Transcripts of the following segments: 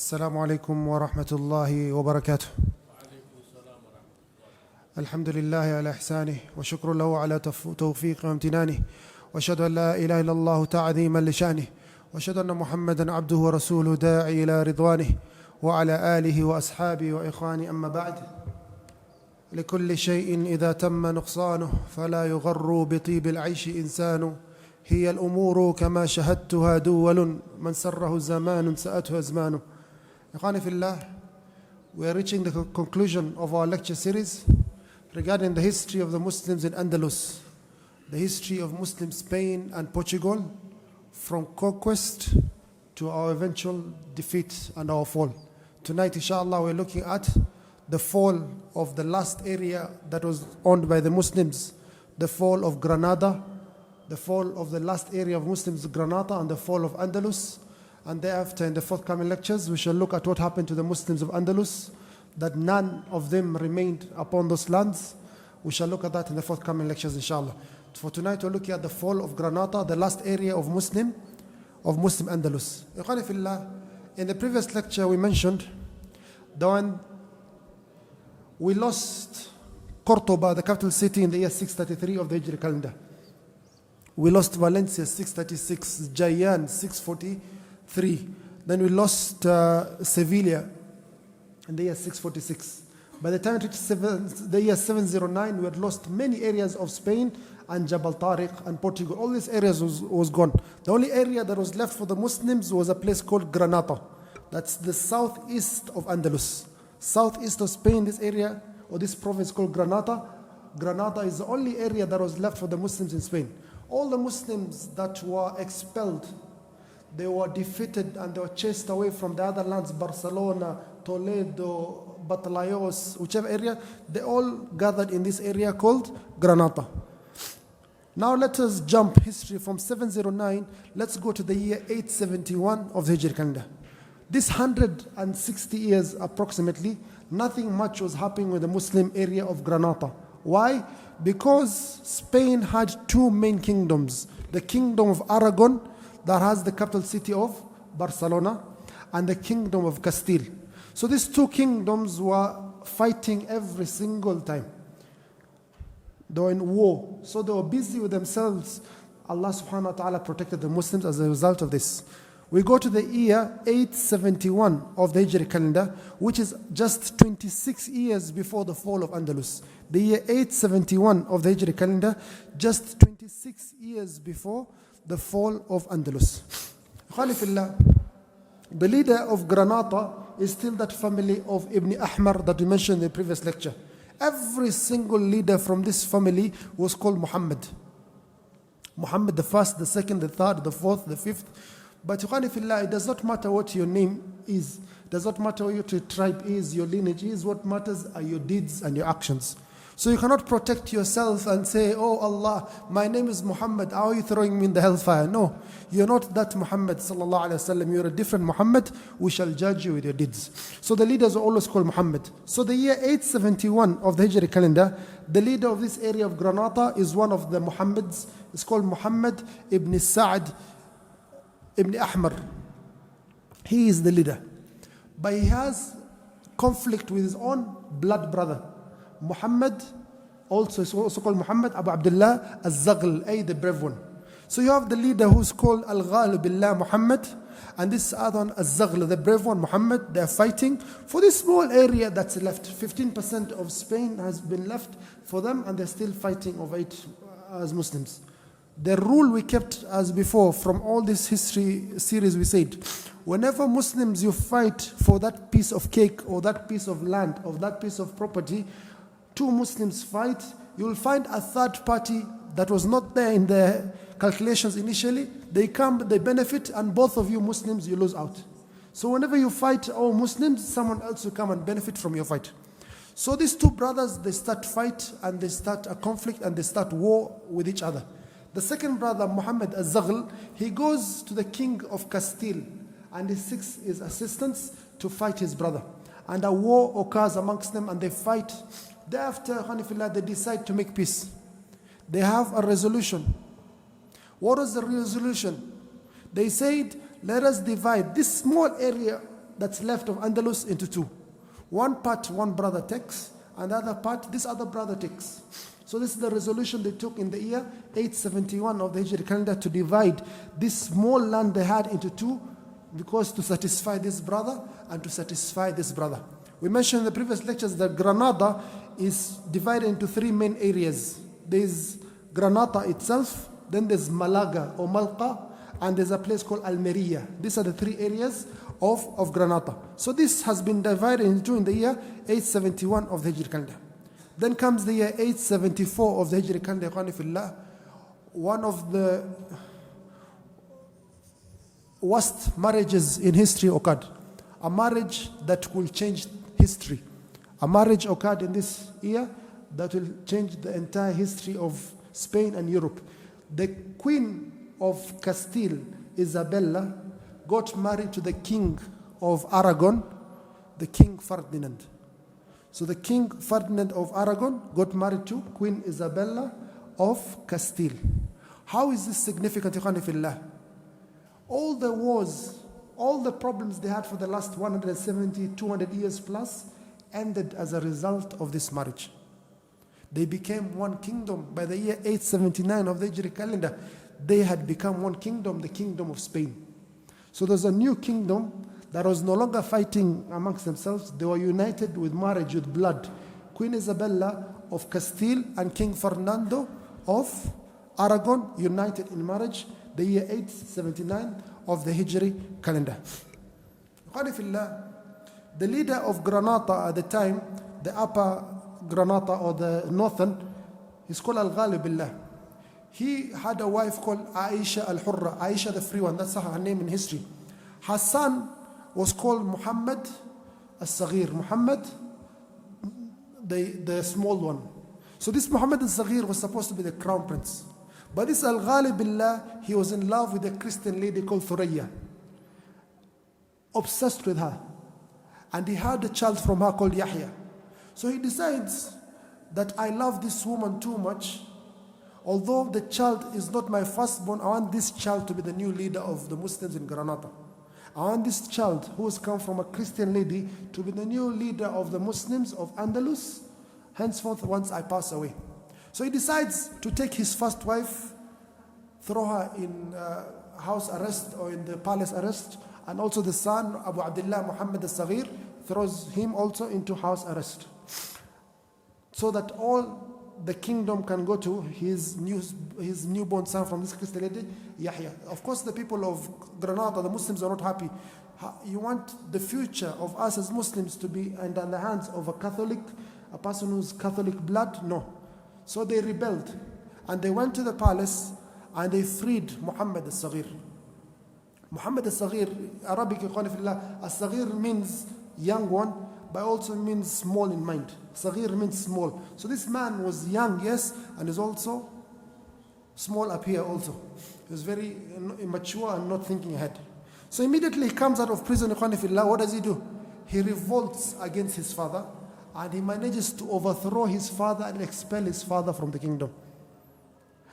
السلام عليكم ورحمة الله وبركاته. الحمد لله على إحسانه وشكر له على توفيقه وامتنانه، وأشهد أن لا إله إلا الله تعظيما لشأنه، وأشهد أن محمدا عبده ورسوله داعي إلى رضوانه وعلى آله وأصحابه وإخوانه. أما بعد، لكل شيء إذا تم نقصانه فلا يغر بطيب العيش إنسان، هي الأمور كما شهدتها دول، من سره زمان سأته أزمانه. إخواني في الله, we are reaching the conclusion of our lecture series regarding the history of the Muslims in Andalus, the history of Muslim Spain and Portugal, from conquest to our eventual defeat and our fall. Tonight, inshallah, we're looking at the fall of the last area that was owned by the Muslims, the fall of Granada, the fall of the last area of Muslims, Granada, and the fall of Andalus. And thereafter, in the forthcoming lectures, we shall look at what happened to the Muslims of Andalus, that none of them remained upon those lands. We shall look at that in the forthcoming lectures, inshallah. For tonight, we're looking at the fall of Granada, the last area of Muslim Andalus. Ikhwani fillah, in the previous lecture, we mentioned the one we lost Cordoba, the capital city, in the year 633 of the Hijri calendar. We lost Valencia 636, Jayan 643. Then we lost Sevilla in the year 646. By the time it reached the year 709, we had lost many areas of Spain and Jabal Tariq and Portugal. All these areas was gone. The only area that was left for the Muslims was a place called Granada. That's the southeast of Andalus. Southeast of Spain, this area, or this province called Granada. Granada is the only area that was left for the Muslims in Spain. All the Muslims that were expelled, they were defeated and they were chased away from the other lands, Barcelona, Toledo, Batalayos, whichever area, they all gathered in this area called Granada. Now let us jump history from 709, let's go to the year 871 of the Hijri calendar. This 160 years approximately, nothing much was happening with the Muslim area of Granada. Why? Because Spain had two main kingdoms. The kingdom of Aragon, that has the capital city of Barcelona, and the kingdom of Castile. So these two kingdoms were fighting every single time. They were in war. So they were busy with themselves. Allah subhanahu wa ta'ala protected the Muslims as a result of this. We go to the year 871 of the Hijri calendar, which is just 26 years before the fall of Andalus. The year 871 of the Hijri calendar, just 26 years before the fall of Andalus. Khalifillah, the leader of Granada is still that family of Ibn Ahmar that we mentioned in the previous lecture. Every single leader from this family was called Muhammad. Muhammad the first, the second, the third, the fourth, the fifth. But it does not matter what your name is. It does not matter what your tribe is, your lineage is. What matters are your deeds and your actions. So you cannot protect yourself and say, oh Allah, my name is Muhammad, how are you throwing me in the hellfire? No, you're not that Muhammad sallallahu alayhi wasallam. You're a different Muhammad. We shall judge you with your deeds. So the leaders are always called Muhammad. So the year 871 of the Hijri calendar, the leader of this area of Granada is one of the Muhammads. It's called Muhammad ibn Sa'd ibn Ahmar. He is the leader. But he has conflict with his own blood brother. Muhammad, also is also called Muhammad Abu Abdullah al-Zaghl, the brave one. So you have the leader who's called Al-Ghalib Billah Muhammad, and this other one, al-Zaghl, the brave one, Muhammad. They are fighting for this small area that's left. 15% of Spain has been left for them, and they're still fighting over it as Muslims. The rule we kept as before from all this history series, we said, whenever Muslims you fight for that piece of cake or that piece of land or that piece of property, two Muslims fight, you will find a third party that was not there in the calculations initially. They come, they benefit, and both of you Muslims, you lose out. So whenever you fight all Muslims, someone else will come and benefit from your fight. So these two brothers, they start fight and they start a conflict and they start war with each other. The second brother, Muhammad al-Zaghl, he goes to the king of Castile and he seeks his assistance to fight his brother. And a war occurs amongst them and they fight. Thereafter, they decide to make peace. They have a resolution. What is the resolution? They said, let us divide this small area that's left of Andalus into two. One part one brother takes, and the other part this other brother takes. So this is the resolution they took in the year 871 of the Hijri calendar to divide this small land they had into two, because to satisfy this brother and to satisfy this brother. We mentioned in the previous lectures that Granada is divided into three main areas. There's Granada itself, then there's Malaga or Malqa, and there's a place called Almeria. These are the three areas of Granada. So this has been divided into in the year 871 of the Hijri calendar. Then comes the year 874 of the Hijri calendar. One of the worst marriages in history occurred. A marriage that will change history. A marriage occurred in this year that will change the entire history of Spain and Europe. The Queen of Castile, Isabella, got married to the King of Aragon, the King Ferdinand. So the King Ferdinand of Aragon got married to Queen Isabella of Castile. How is this significant, Ikhwani fillah? All the wars, all the problems they had for the last 170, 200 years plus ended as a result of this marriage. They became one kingdom. By the year 879 of the Hijri calendar, they had become one kingdom, the kingdom of Spain. So there's a new kingdom that was no longer fighting amongst themselves. They were united with marriage, with blood. Queen Isabella of Castile and King Fernando of Aragon united in marriage, the year 879 of the Hijri calendar. The leader of Granada at the time, the upper Granada or the northern, is called Al-Ghalib. He had a wife called Aisha al-Hurra, Aisha the free one, that's her name in history. Her son was called Muhammad al-Saghir, Muhammad the small one. So this Muhammad al-Saghir was supposed to be the crown prince. But this Al-Ghalib, he was in love with a Christian lady called Thuraya, obsessed with her. And he had a child from her called Yahya. So he decides that I love this woman too much. Although the child is not my firstborn, I want this child to be the new leader of the Muslims in Granada. I want this child who has come from a Christian lady to be the new leader of the Muslims of Andalus, henceforth once I pass away. So he decides to take his first wife, throw her in house arrest or in the palace arrest, and also the son, Abu Abdullah Muhammad al-Saghir, throws him also into house arrest, so that all the kingdom can go to his newborn son from this Christian lady, Yahya. Of course, the people of Granada, the Muslims, are not happy. You want the future of us as Muslims to be in the hands of a Catholic, a person who's Catholic blood? No. So they rebelled, and they went to the palace, and they freed Muhammad al-Saghir. Muhammad al-Saghir, Arabic, al-Saghir means young one, but also means small in mind. Saghir means small. So this man was young, yes, and is also small up here also. He was very immature and not thinking ahead. So immediately he comes out of prison, what does he do? He revolts against his father, and he manages to overthrow his father and expel his father from the kingdom.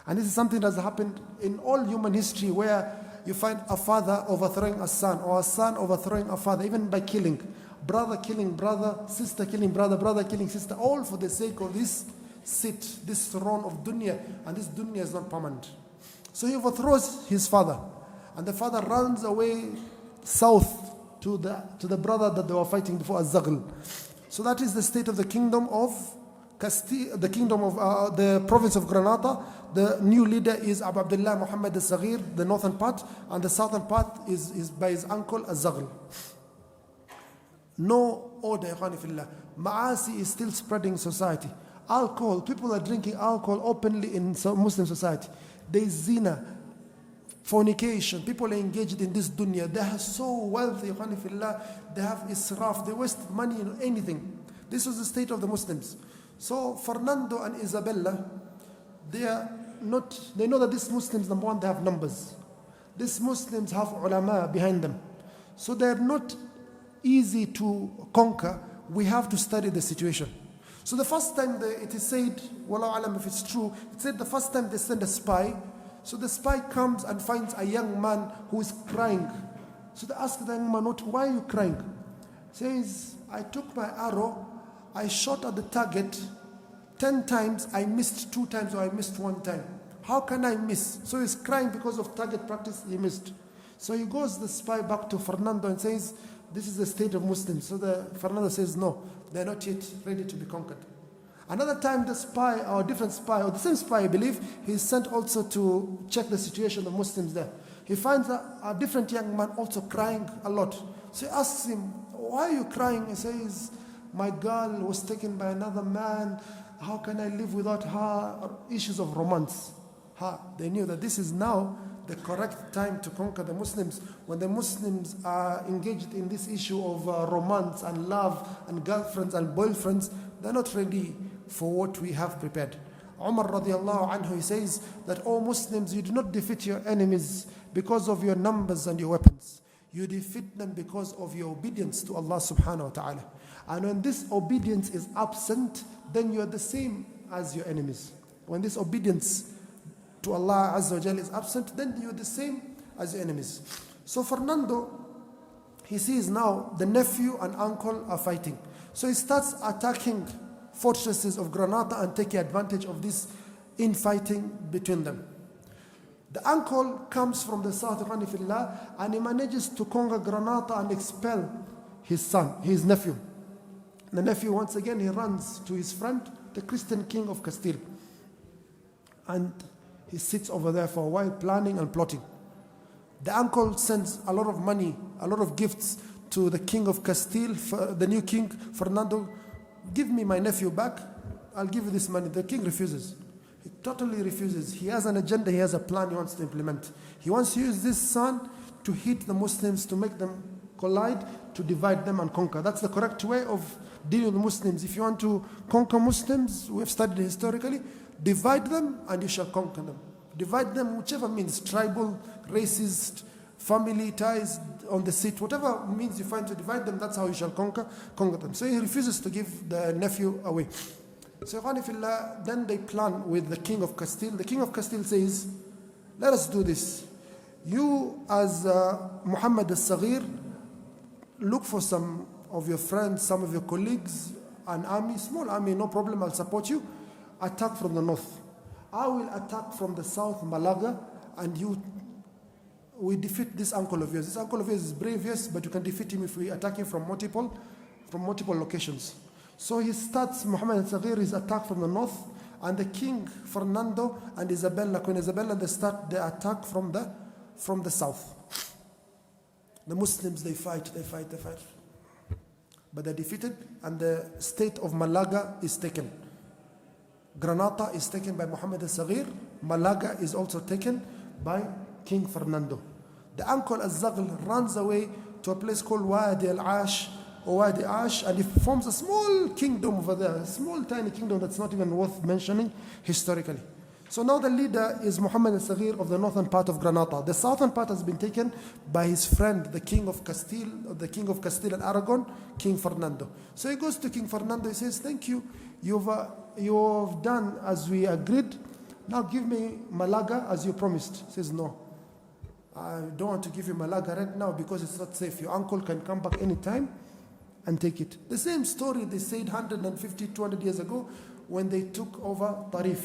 And this is something that has happened in all human history, where you find a father overthrowing a son, or a son overthrowing a father, even by killing. Brother killing brother, sister killing brother, brother killing sister, all for the sake of this seat, this throne of dunya. And this dunya is not permanent. So he overthrows his father, and the father runs away south to the brother that they were fighting before, Az-Zaghl. So that is the state of the kingdom of Castile, the kingdom of the province of Granada. The new leader is Abu Abdullah Muhammad al-Saghir, the northern part, and the southern part is by his uncle Az-Zaghl. No order, ikhwani fillah. Ma'asi is still spreading in society. Alcohol, people are drinking alcohol openly in Muslim society. There is zina, fornication. People are engaged in this dunya. They are so wealthy, ikhwani fillah. They have israf. They waste money on anything. This was the state of the Muslims. So Fernando and Isabella, they know that these Muslims, number one, they have numbers. These Muslims have ulama behind them. So they're not easy to conquer. We have to study the situation. So the first time it is said, wallahu alam if it's true, it said the first time they send a spy. So the spy comes and finds a young man who is crying So they asked the young man, why are you crying? He says, I took my arrow, I shot at the target 10 times, I missed 2 times, or I missed 1 time. How can I miss? So he's crying because of target practice, he missed. So he goes, the spy, back to Fernando and says, this is the state of Muslims. So Fernando says, no, they're not yet ready to be conquered. Another time the spy, or a different spy, or the same spy I believe, he's sent also to check the situation of Muslims there. He finds a different young man also crying a lot. So he asks him, why are you crying? He says, my girl was taken by another man. How can I live without her? Issues of romance. They knew that this is now the correct time to conquer the Muslims. When the Muslims are engaged in this issue of romance and love and girlfriends and boyfriends, they're not ready for what we have prepared. Umar radiallahu anhu, he says that, O Muslims, you do not defeat your enemies because of your numbers and your weapons. You defeat them because of your obedience to Allah subhanahu wa ta'ala. And when this obedience is absent, then you are the same as your enemies. When this obedience to Allah Azza wa Jal is absent, then you're the same as your enemies. So Fernando, he sees now the nephew and uncle are fighting. So he starts attacking fortresses of Granada and taking advantage of this infighting between them. The uncle comes from the south, and he manages to conquer Granada and expel his son, his nephew. The nephew, once again, he runs to his friend, the Christian king of Castile. And he sits over there for a while, planning and plotting. The uncle sends a lot of money, a lot of gifts to the king of Castile, the new king, Fernando. Give me my nephew back, I'll give you this money. The king refuses. He totally refuses. He has an agenda, he has a plan he wants to implement. He wants to use this son to hit the Muslims, to make them collide, to divide them and conquer. That's the correct way of dealing with Muslims. If you want to conquer Muslims, we have studied historically, divide them and you shall conquer them. Divide them, whichever means, tribal, racist, family ties on the seat, whatever means you find to divide them, that's how you shall conquer them. So he refuses to give the nephew away. So then they plan with the king of Castile. The king of Castile says, let us do this. You as Muhammad al-Saghir, look for some of your friends, some of your colleagues, an army, small army, no problem, I'll support you. Attack from the north. I will attack from the south, Malaga, and we defeat this uncle of yours. This uncle of yours is brave, yes, but you can defeat him if we attack him from multiple locations. So he starts, Muhammad al-Saghir, his attack from the north, and the king, Fernando, and Isabella, Queen Isabella, they start the attack from the south. The Muslims, they fight. But they're defeated, and the state of Malaga is taken. Granada is taken by Muhammad al-Saghir. Malaga is also taken by King Fernando. The uncle al-Zaghl runs away to a place called Wadi al-Ash, or Wadi Ash, and he forms a small kingdom over there, a small tiny kingdom that's not even worth mentioning historically. So now the leader is Muhammad al-Saghir of the northern part of Granada. The southern part has been taken by his friend, the king of Castile, and Aragon, King Fernando. So he goes to King Fernando, he says, thank you, you've done as we agreed. Now give me Malaga as you promised. He says, no, I don't want to give you Malaga right now because it's not safe. Your uncle can come back anytime and take it. The same story they said 150, 200 years ago when they took over Tarif.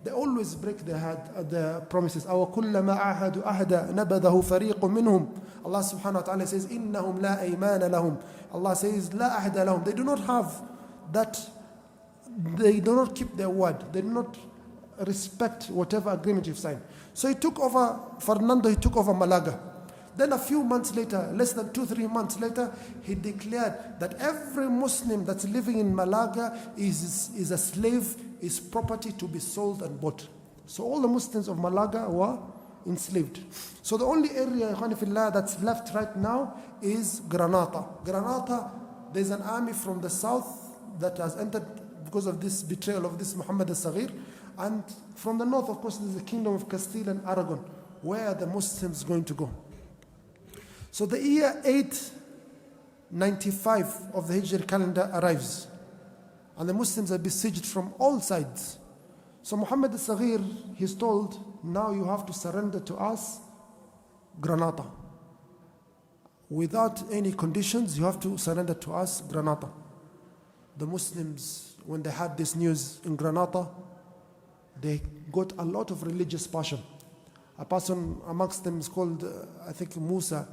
They always break the promises. أَوَ كُلَّمَا عَاهَدُوا أَحْدًا نَبَذَهُ فَرِيقٌ مِّنْهُمْ. Allah subhanahu wa ta'ala says, إِنَّهُمْ لَا أَيْمَانَ لَهُمْ. Allah says, لَا أَحْدَ لَهُم. They do not have that, they do not keep their word. They do not respect whatever agreement you've signed. So he took over, Fernando, he took over Malaga. Then a few months later, less than 2-3 months later, he declared that every Muslim that's living in Malaga is a slave, is property to be sold and bought. So all the Muslims of Malaga were enslaved. So the only area that's left right now is Granada. Granada, there's an army from the south that has entered because of this betrayal of this Muhammad al-Saghir. And from the north, of course, there's the kingdom of Castile and Aragon. Where are the Muslims going to go? So the year 895 of the Hijri calendar arrives, and the Muslims are besieged from all sides. So Muhammad al-Saghir, he's told, now you have to surrender to us Granada. without any conditions, you have to surrender to us, Granada. The Muslims, when they had this news in Granada, they got a lot of religious passion. A person amongst them is called, I think, Musa.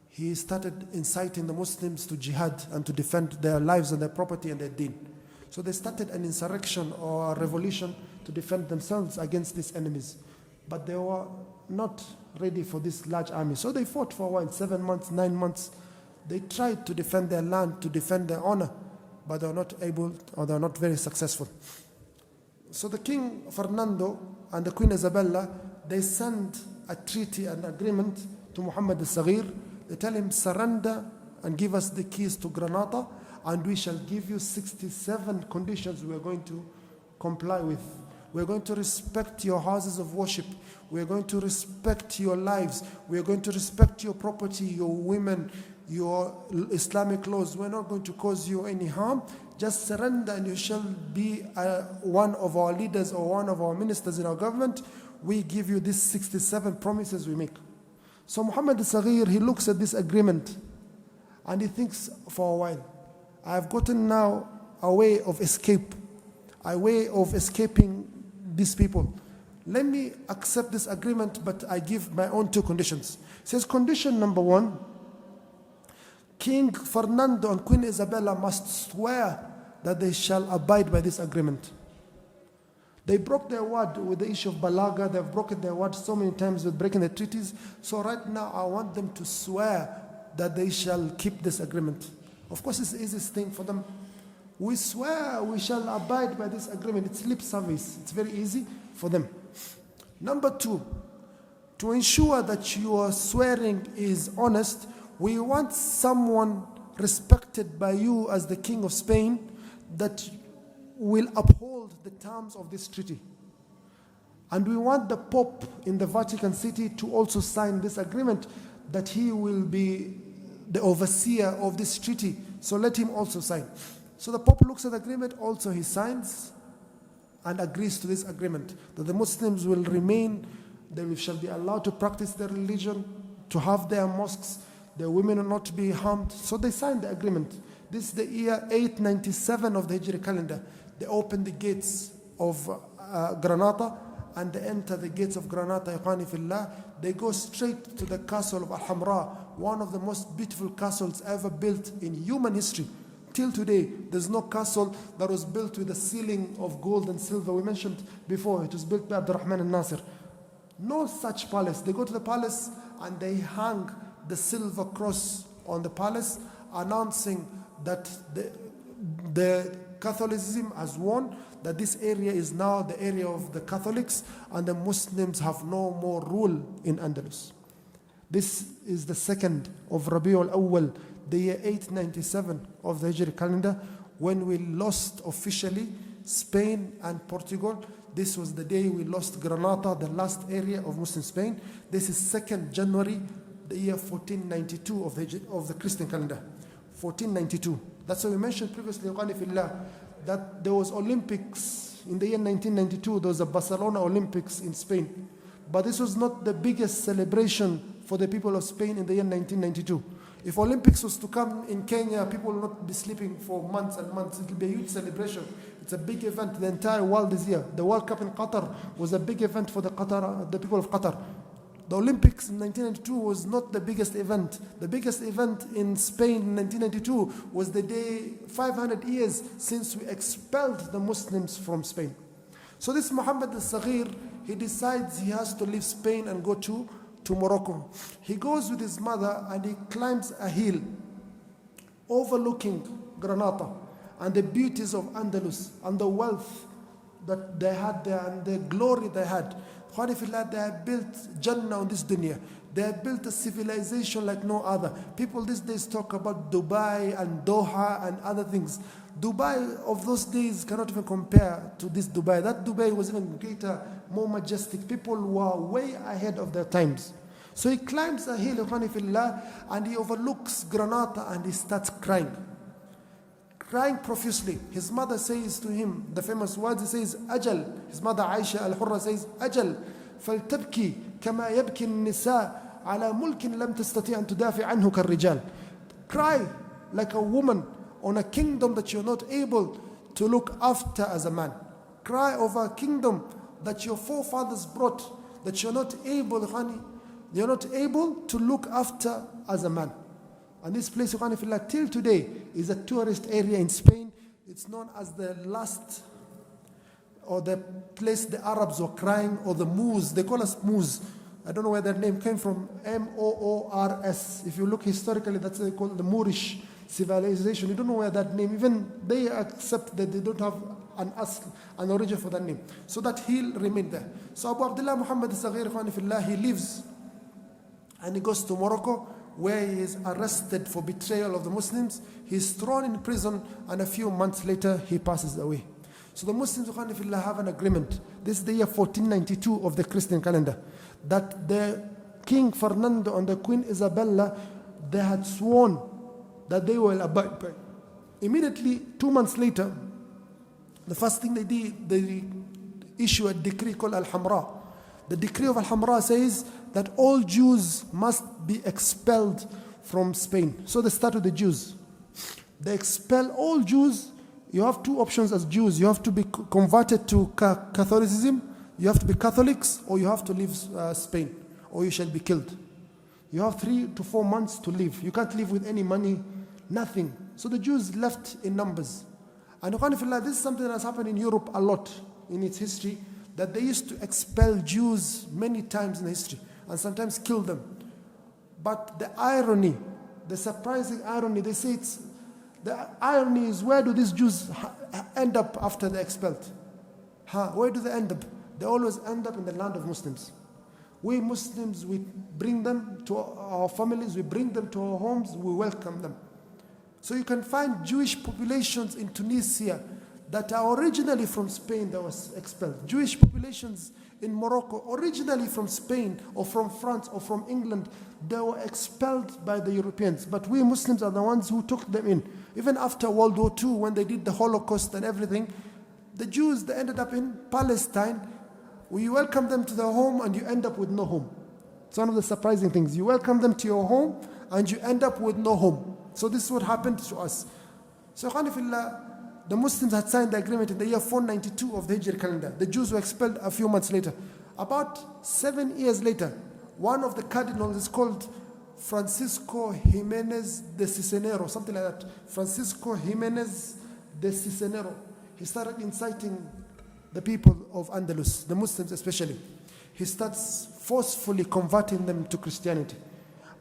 He started inciting the Muslims to jihad and to defend their lives and their property and their deen. So they started an insurrection or a revolution to defend themselves against these enemies. But they were not ready for this large army. So they fought for a while, 7 months, 9 months. They tried to defend their land, to defend their honor, but they were not able, or they were not very successful. So the King Fernando and the Queen Isabella, they sent a treaty and agreement to Muhammad al-Saghir. They tell him, surrender and give us the keys to Granada, and we shall give you 67 conditions we are going to comply with. We are going to respect your houses of worship. We are going to respect your lives. We are going to respect your property, your women, your Islamic laws. We are not going to cause you any harm. Just surrender and you shall be one of our leaders or one of our ministers in our government. We give you these 67 promises we make. So Muhammad al-Saghir, he looks at this agreement and he thinks for a while, I have gotten now a way of escape, a way of escaping these people. Let me accept this agreement, but I give my own 2 conditions. He says, condition number 1, King Fernando and Queen Isabella must swear that they shall abide by this agreement. They broke their word with the issue of Balaga. They've broken their word so many times with breaking the treaties. So right now, I want them to swear that they shall keep this agreement. Of course, it's the easiest thing for them. We swear we shall abide by this agreement. It's lip service. It's very easy for them. Number 2, to ensure that your swearing is honest, we want someone respected by you as the King of Spain that will uphold the terms of this treaty. And we want the Pope in the Vatican City to also sign this agreement, that he will be the overseer of this treaty. So let him also sign. So the Pope looks at the agreement, also he signs and agrees to this agreement, that the Muslims will remain, they shall be allowed to practice their religion, to have their mosques, their women will not be harmed. So they signed the agreement. This is the year 897 of the Hijri calendar. They open the gates of Granada and they enter the gates of Granada, Ikhwani Fillah. They go straight to the castle of Al-Hamra, one of the most beautiful castles ever built in human history. Till today, there's no castle that was built with a ceiling of gold and silver. We mentioned before, it was built by Abdurrahman al-Nasir. No such palace. They go to the palace and they hang the silver cross on the palace, announcing that the Catholicism has won, that this area is now the area of the Catholics and the Muslims have no more rule in Andalus. This is the 2nd of Rabiul Awwal, the year 897 of the Hijri calendar, when we lost officially Spain and Portugal. This was the day we lost Granada, the last area of Muslim Spain. This is 2nd January, the year 1492 of the Christian calendar. 1492. That's why we mentioned previously, that there was Olympics in the year 1992. There was a Barcelona Olympics in Spain. But this was not the biggest celebration for the people of Spain in the year 1992. If Olympics was to come in Kenya, people will not be sleeping for months and months. It will be a huge celebration. It's a big event. The entire world is here. The World Cup in Qatar was a big event for the people of Qatar. The Olympics in 1992 was not the biggest event. The biggest event in Spain in 1992 was the day 500 years since we expelled the Muslims from Spain. So this Muhammad al-Saghir, he decides he has to leave Spain and go to Morocco. He goes with his mother and he climbs a hill overlooking Granada and the beauties of Andalus and the wealth that they had there and the glory they had. They have built Jannah on this dunya. They have built a civilization like no other. People these days talk about Dubai and Doha and other things. Dubai of those days cannot even compare to this Dubai. That Dubai was even greater, more majestic. People were way ahead of their times. So he climbs a hill, and he overlooks Granada and he starts crying. Crying profusely. His mother says to him the famous words, he says, Ajal. His mother Aisha al-Hurra says, Ajal, فَلْتَبْكِ كَمَا يَبْكِ النِّسَاء على ملك لم تستطيع أن تدافع عنه كالرجال. Cry like a woman on a kingdom that you're not able to look after as a man. Cry over a kingdom that your forefathers brought, that you're not able to look after as a man. And this place, till today, is a tourist area in Spain. It's known as the last, or the place the Arabs were crying, or the Moors. They call us Moors. I don't know where that name came from. Moors. If you look historically, that's what they call the Moorish civilization. You don't know where that name, even they accept that they don't have an origin for that name. So that hill remained there. So Abu Abdullah Muhammad al-Saghir, he lives and he goes to Morocco, where he is arrested for betrayal of the Muslims. He's thrown in prison, and a few months later, he passes away. So the Muslims have an agreement. This is the year 1492 of the Christian calendar, that the King Fernando and the Queen Isabella, they had sworn that they will abide by. Immediately, 2 months later, the first thing they did, they issue a decree called Al-Hamra. The decree of Al-Hamra says that all Jews must be expelled from Spain. So they start with the Jews. They expel all Jews. You have two options as Jews. You have to be converted to Catholicism, you have to be Catholics, or you have to leave Spain, or you shall be killed. You have 3 to 4 months to leave. You can't leave with any money, nothing. So the Jews left in numbers. And this is something that has happened in Europe a lot in its history, that they used to expel Jews many times in history, and sometimes kill them. But the irony, the surprising irony, they say the irony is, where do these Jews end up after they're expelled? Where do they end up? They always end up in the land of Muslims. We Muslims, we bring them to our families, we bring them to our homes, we welcome them. So you can find Jewish populations in Tunisia that are originally from Spain that was expelled. Jewish populations in Morocco, originally from Spain or from France or from England, they were expelled by the Europeans. But we Muslims are the ones who took them in. Even after World War II, when they did the Holocaust and everything, the Jews, they ended up in Palestine. We welcome them to their home, and you end up with no home. It's one of the surprising things. You welcome them to your home, and you end up with no home. So this is what happened to us. So the Muslims had signed the agreement in the year 492 of the Hijri calendar. The Jews were expelled a few months later. About 7 years later, one of the cardinals is called Francisco Jimenez de Cisnero, something like that. Francisco Jimenez de Cisnero. He started inciting the people of Andalus, the Muslims especially. He starts forcefully converting them to Christianity.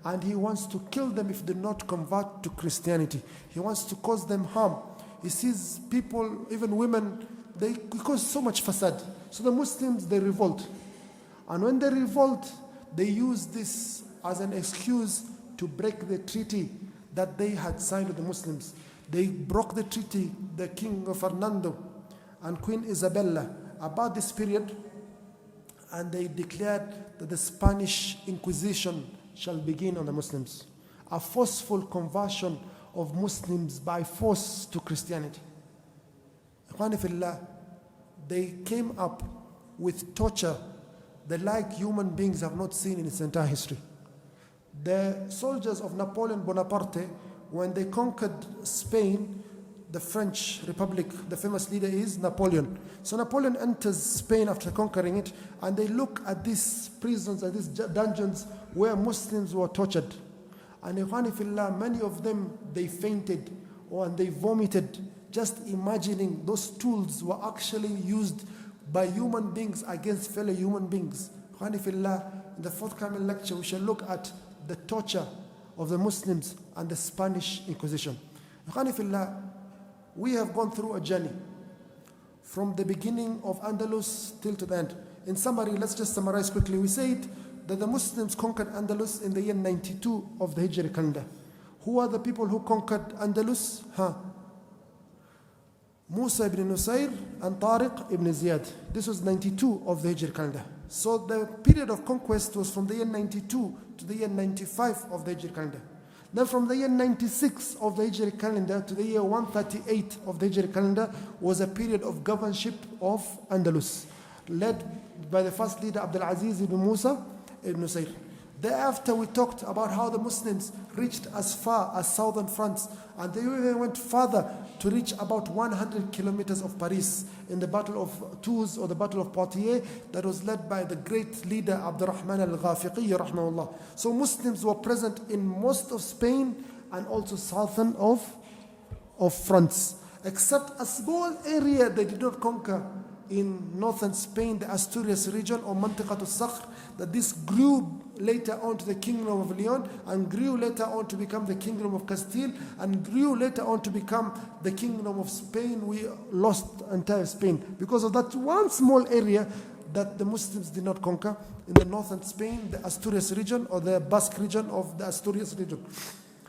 And he wants to kill them if they do not convert to Christianity. He wants to cause them harm. He sees people, even women, they cause so much fasad. So the Muslims, they revolt. And when they revolt, they use this as an excuse to break the treaty that they had signed with the Muslims. They broke the treaty, the King Fernando and Queen Isabella, about this period, and they declared that the Spanish Inquisition shall begin on the Muslims. A forceful conversion of Muslims by force to Christianity. They came up with torture the like human beings have not seen in its entire history. The soldiers of Napoleon Bonaparte, when they conquered Spain, the French Republic, the famous leader is Napoleon. So Napoleon enters Spain after conquering it, and they look at these prisons, at these dungeons where Muslims were tortured. And many of them, they fainted and they vomited, just imagining those tools were actually used by human beings against fellow human beings. In the forthcoming lecture, we shall look at the torture of the Muslims and the Spanish Inquisition. We have gone through a journey from the beginning of Andalus till to the end. In summary, let's just summarize quickly. We said that the Muslims conquered Andalus in the year 92 of the Hijri calendar. Who are the people who conquered Andalus? Musa ibn Nusayr and Tariq ibn Ziyad. This was 92 of the Hijri calendar. So the period of conquest was from the year 92 to the year 95 of the Hijri calendar. Then from the year 96 of the Hijri calendar to the year 138 of the Hijri calendar was a period of governorship of Andalus, led by the first leader Abdul Aziz ibn Musa ibn Nusayr. Thereafter, we talked about how the Muslims reached as far as southern France, and they even went further to reach about 100 kilometers of Paris in the Battle of Tours or the Battle of Poitiers that was led by the great leader Abdurrahman al-Ghafiqi rahimahullah. So Muslims were present in most of Spain and also southern of France, except a small area they did not conquer in northern Spain, the Asturias region or Mantiqat al-Sakhr, that this grew later on to the kingdom of Leon and grew later on to become the kingdom of Castile and grew later on to become the kingdom of Spain. We lost entire Spain because of that one small area that the Muslims did not conquer in the northern Spain, the Asturias region or the Basque region of the Asturias region.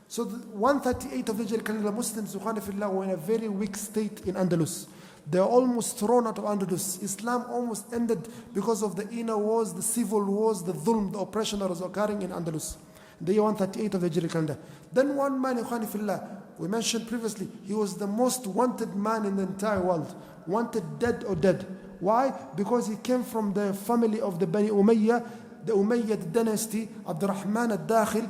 So the 138 of the Hijri calendar, Muslims were in a very weak state in Andalus. They were almost thrown out of Andalus. Islam almost ended because of the inner wars, the civil wars, the dhulm, the oppression that was occurring in Andalus. The year 138 of the Hijri calendar. Then one man, we mentioned previously, he was the most wanted man in the entire world. Wanted dead or dead. Why? Because he came from the family of the Bani Umayyah, the Umayyad dynasty, Abdurrahman al-Dakhil.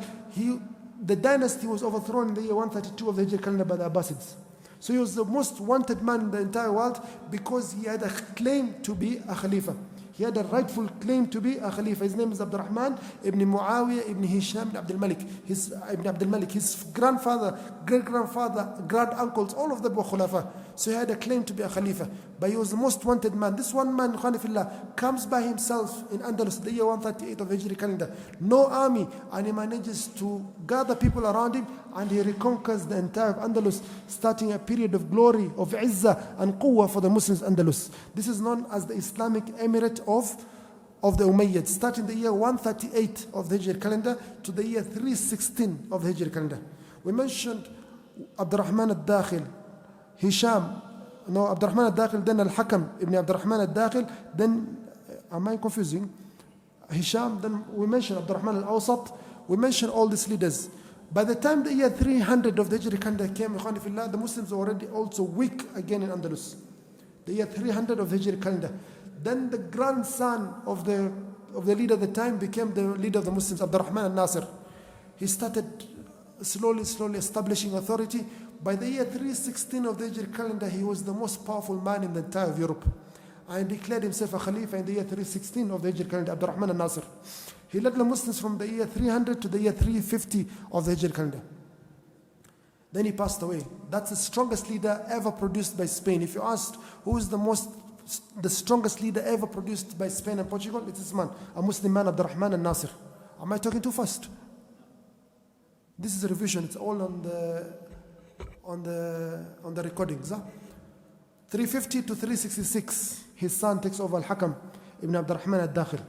The dynasty was overthrown in the year 132 of the Hijri calendar by the Abbasids. So he was the most wanted man in the entire world because he had a claim to be a Khalifa. He had a rightful claim to be a Khalifa. His name is Abdurrahman ibn Muawiyah ibn Hisham ibn Abdul Malik. His grandfather, great-grandfather, grand-uncles, all of them were Khulafa. So he had a claim to be a Khalifa. But he was the most wanted man. This one man, Khanifillah, comes by himself in Andalus, the year 138 of the Hijri calendar. No army, and he manages to gather people around him, and he reconquers the entire Andalus, starting a period of glory, of izzah and quwwah for the Muslims Andalus. This is known as the Islamic Emirate of the Umayyads, starting the year 138 of the Hijri calendar to the year 316 of the Hijri calendar. We mentioned Abdurrahman al-Dakhil, Abdurrahman al-Dakhil, then Al-Hakam ibn Abdurrahman al-Dakhil, then, am I confusing? Hisham, then we mentioned Abdurrahman al-Awsat, we mentioned all these leaders. By the time the year 300 of the Hijri calendar came, the Muslims were already also weak again in Andalus. The year 300 of the Hijri calendar. Then the grandson of the leader at the time became the leader of the Muslims, Abdurrahman al-Nasir. He started slowly establishing authority. By the year 316 of the Hijri calendar, he was the most powerful man in the entire of Europe. And declared himself a Khalifa in the year 316 of the Hijri calendar, Abdurrahman al-Nasir. He led the Muslims from the year 300 to the year 350 of the Hijri calendar. Then he passed away. That's the strongest leader ever produced by Spain. If you asked who is the strongest leader ever produced by Spain and Portugal, it's this man, a Muslim man, Abdurrahman al-Nasir. Am I talking too fast? This is a revision. It's all on the recordings. 350 to 366, his son takes over Al-Hakam ibn Abdurrahman al-Dakhil.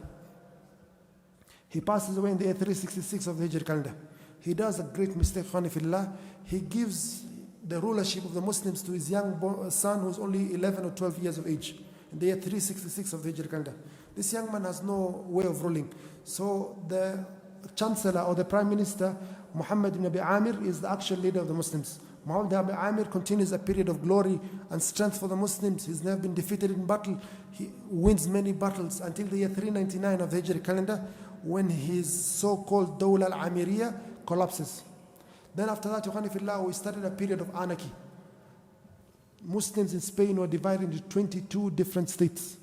He passes away in the year 366 of the Hijri calendar. He does a great mistake, Khanifillah. He gives the rulership of the Muslims to his young son who's only 11 or 12 years of age in the year 366 of the Hijri calendar. This young man has no way of ruling. So the chancellor or the prime minister, Muhammad ibn Abi Amir, is the actual leader of the Muslims. Muhammad ibn Abi Amir continues a period of glory and strength for the Muslims. He's never been defeated in battle. He wins many battles until the year 399 of the Hijri calendar, when his so-called Dawla al-Amiriyya collapses. Then after that, we started a period of anarchy. Muslims in Spain were divided into 22 different states.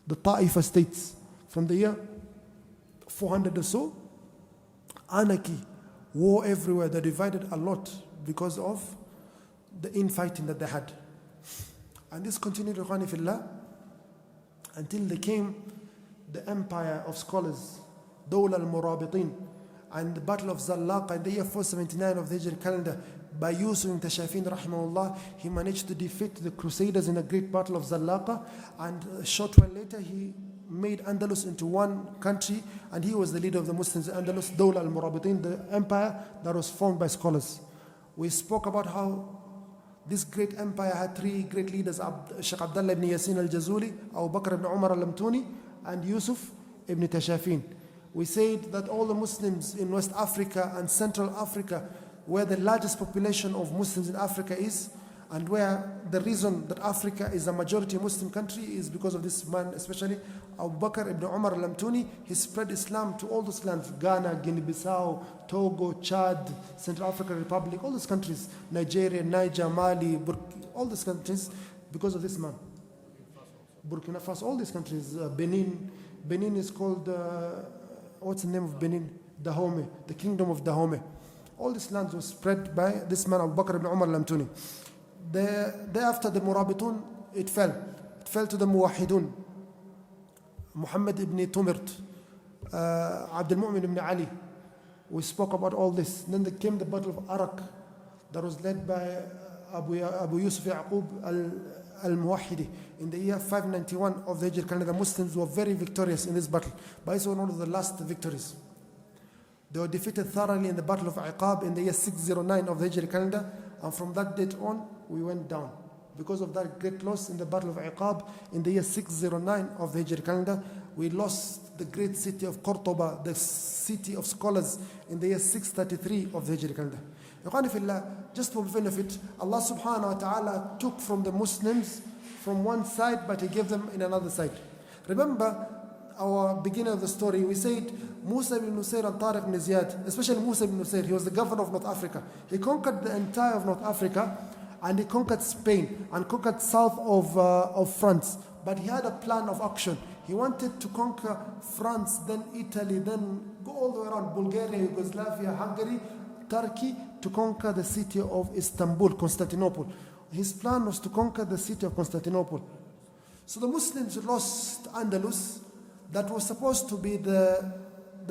The Ta'ifa states. From the year 400 or so, anarchy, war everywhere. They divided a lot because of the infighting that they had. And this continued until they came the empire of scholars, Dawla al-Murabitin, and the Battle of Zallaqa in the year 479 of the Hijri calendar. By Yusuf ibn Tashafin rahimahullah, he managed to defeat the Crusaders in a great battle of Zallaqa, and a short while later he made Andalus into one country, and he was the leader of the Muslims in Andalus, Dawla al-Murabitin, the empire that was formed by scholars. We spoke about how this great empire had three great leaders, Sheikh Abdullah ibn Yasin al-Jazuli, Abu Bakr ibn Umar al-Lamtuni, and Yusuf ibn Tashafin. We said that all the Muslims in West Africa and Central Africa, where the largest population of Muslims in Africa is, And where the reason that Africa is a majority Muslim country is because of this man, especially Abu Bakr ibn Umar al-Lamtuni. He spread Islam to all those lands: Ghana, Guinea-Bissau, Togo, Chad, Central African Republic, all those countries, Nigeria, Niger, Mali, all these countries, because of this man. Burkina Faso, all these countries, Benin. Benin is called, what's the name of Benin? Dahomey, the kingdom of Dahomey. All these lands were spread by this man, Abu Bakr ibn Umar al-Lamtuni. Thereafter, the Murabitun, it fell. It fell to the Muwahidun. Muhammad ibn Tumirt, Abdul Mu'min ibn Ali. We spoke about all this. Then there came the Battle of Arak that was led by Abu Yusuf Yaqub al-Muwahidi in the year 591 of the Hijri calendar. The Muslims were very victorious in this battle, but it was one of the last victories. They were defeated thoroughly in the Battle of Iqab in the year 609 of the Hijri calendar, and from that date on, we went down. Because of that great loss in the Battle of Iqab in the year 609 of the Hijri calendar, we lost the great city of Cordoba, the city of scholars, in the year 633 of the Hijri calendar. Just for benefit, Allah subhanahu wa ta'ala took from the Muslims from one side, but He gave them in another side. Remember our beginning of the story, we said Musa ibn Nusayr and Tariq ibn Ziyad, especially Musa ibn Nusayr, he was the governor of North Africa. He conquered the entire of North Africa, and he conquered Spain and conquered south of France. But he had a plan of action. He wanted to conquer France, then Italy, then go all the way around Bulgaria, Yugoslavia, Hungary, Turkey, to conquer the city of Istanbul, Constantinople. His plan was to conquer the city of Constantinople. So the Muslims lost Andalus. That was supposed to be the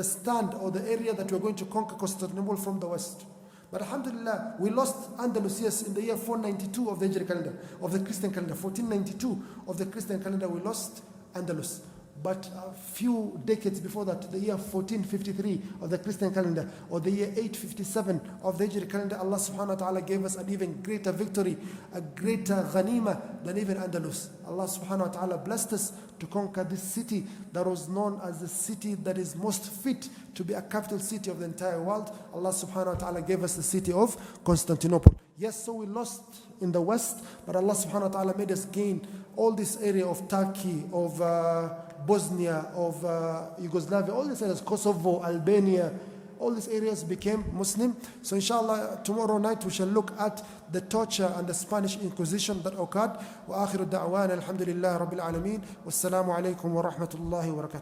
stand or the area that we're going to conquer Constantinople from the west. But alhamdulillah, we lost Andalus, yes, in the year 492 of the Hijri calendar, of the Christian calendar. 1492 of the Christian calendar, we lost Andalus. But a few decades before that, the year 1453 of the Christian calendar, or the year 857 of the Hijri calendar, Allah subhanahu wa ta'ala gave us an even greater victory, a greater ghanima than even Andalus. Allah subhanahu wa ta'ala blessed us to conquer this city that was known as the city that is most fit to be a capital city of the entire world. Allah subhanahu wa ta'ala gave us the city of Constantinople. Yes, so we lost in the west, but Allah subhanahu wa ta'ala made us gain all this area of Turkey, of Bosnia, of Yugoslavia, all these areas, Kosovo, Albania, all these areas became Muslim. So inshallah, tomorrow night we shall look at the torture and the Spanish Inquisition that occurred. Wa akhiru da'wana alhamdulillahi rabbil alameen. Wassalamu alaikum wa rahmatullahi wa barakatuh.